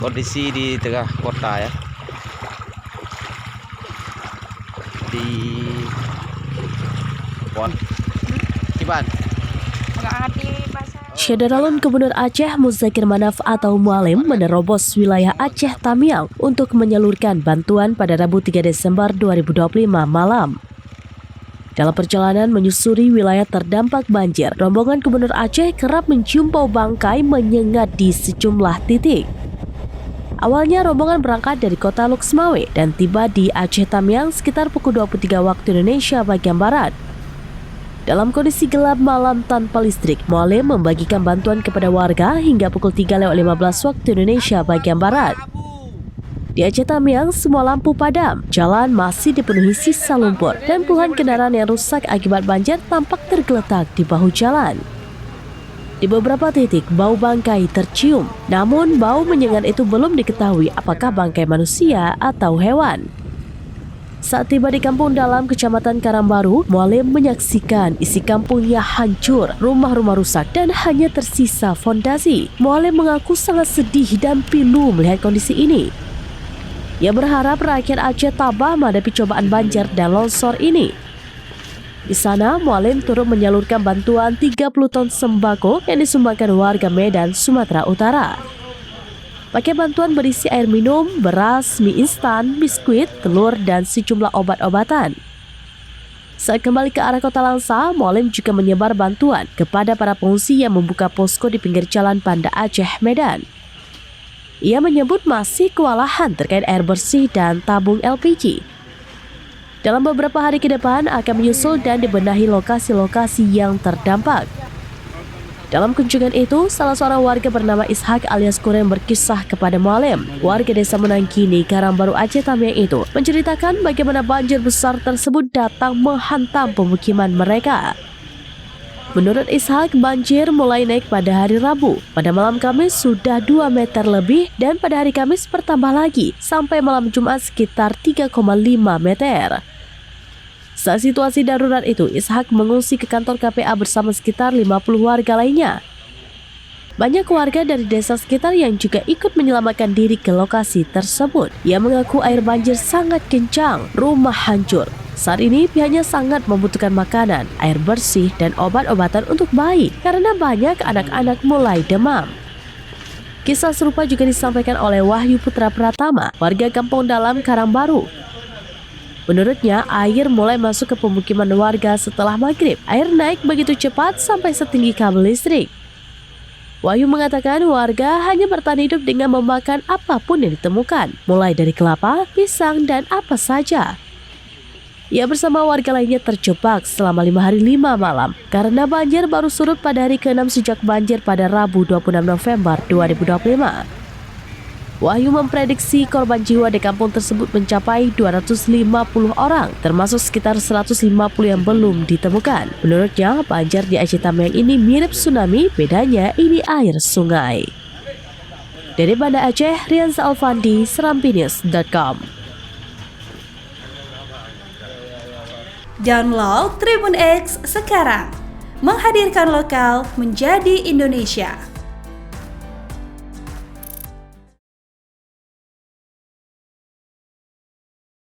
Kondisi di tengah kota ya, di Pon Kiban. Syederalun Gubernur Aceh Muzakir Manaf atau Mualim menerobos wilayah Aceh Tamiang untuk menyalurkan bantuan pada Rabu 3 Desember 2025 malam. Dalam perjalanan menyusuri wilayah terdampak banjir, rombongan Gubernur Aceh kerap mencium bau bangkai menyengat di sejumlah titik. Awalnya rombongan berangkat dari kota Luxmawe dan tiba di Aceh Tamiang sekitar pukul 23 waktu Indonesia bagian Barat. Dalam kondisi gelap malam tanpa listrik, Mualim membagikan bantuan kepada warga hingga pukul 3:15 waktu Indonesia bagian Barat. Di Aceh Tamiang, semua lampu padam, jalan masih dipenuhi sisa lumpur, dan puluhan kendaraan yang rusak akibat banjir tampak tergeletak di bahu jalan. Di beberapa titik, bau bangkai tercium, namun bau menyengat itu belum diketahui apakah bangkai manusia atau hewan. Saat tiba di Kampung Dalam, Kecamatan Karangbaru, Mualim menyaksikan isi kampungnya hancur, rumah-rumah rusak, dan hanya tersisa fondasi. Mualim mengaku sangat sedih dan pilu melihat kondisi ini. Ia berharap rakyat Aceh tabah menghadapi cobaan banjir dan longsor ini. Di sana, Mualim turut menyalurkan bantuan 30 ton sembako yang disumbangkan warga Medan, Sumatera Utara. Pakai bantuan berisi air minum, beras, mie instan, biskuit, telur, dan sejumlah obat-obatan. Saat kembali ke arah Kota Langsa, Mualim juga menyebar bantuan kepada para pengungsi yang membuka posko di pinggir jalan Banda Aceh, Medan. Ia menyebut masih kewalahan terkait air bersih dan tabung LPG. Dalam beberapa hari ke depan akan menyusul dan dibenahi lokasi-lokasi yang terdampak. Dalam kunjungan itu, salah seorang warga bernama Ishak alias Kureng berkisah kepada Mualim, warga desa Menangkini, Karangbaru, Aceh Tamiang itu, menceritakan bagaimana banjir besar tersebut datang menghantam pemukiman mereka. Menurut Ishak, banjir mulai naik pada hari Rabu. Pada malam Kamis sudah 2 meter lebih dan pada hari Kamis bertambah lagi sampai malam Jumat sekitar 3,5 meter. Saat situasi darurat itu, Ishak mengungsi ke kantor KPA bersama sekitar 50 warga lainnya. Banyak warga dari desa sekitar yang juga ikut menyelamatkan diri ke lokasi tersebut. Ia mengaku air banjir sangat kencang, rumah hancur. Saat ini pihaknya sangat membutuhkan makanan, air bersih, dan obat-obatan untuk bayi karena banyak anak-anak mulai demam. Kisah serupa juga disampaikan oleh Wahyu Putra Pratama, warga Kampung Dalam, Karangbaru. Menurutnya, air mulai masuk ke pemukiman warga setelah maghrib. Air naik begitu cepat sampai setinggi kabel listrik. Wahyu mengatakan warga hanya bertahan hidup dengan memakan apapun yang ditemukan, mulai dari kelapa, pisang, dan apa saja. Ia bersama warga lainnya terjebak selama 5 hari 5 malam karena banjir baru surut pada hari ke-6 sejak banjir pada Rabu 26 November 2025. Wahyu memprediksi korban jiwa di kampung tersebut mencapai 250 orang, termasuk sekitar 150 yang belum ditemukan. Menurutnya, banjir di Aceh Tamiang ini mirip tsunami, bedanya ini air sungai. Dari Banda Aceh, Rianza Alfandi, serampinews.com. Download Tribun X sekarang, menghadirkan lokal menjadi Indonesia.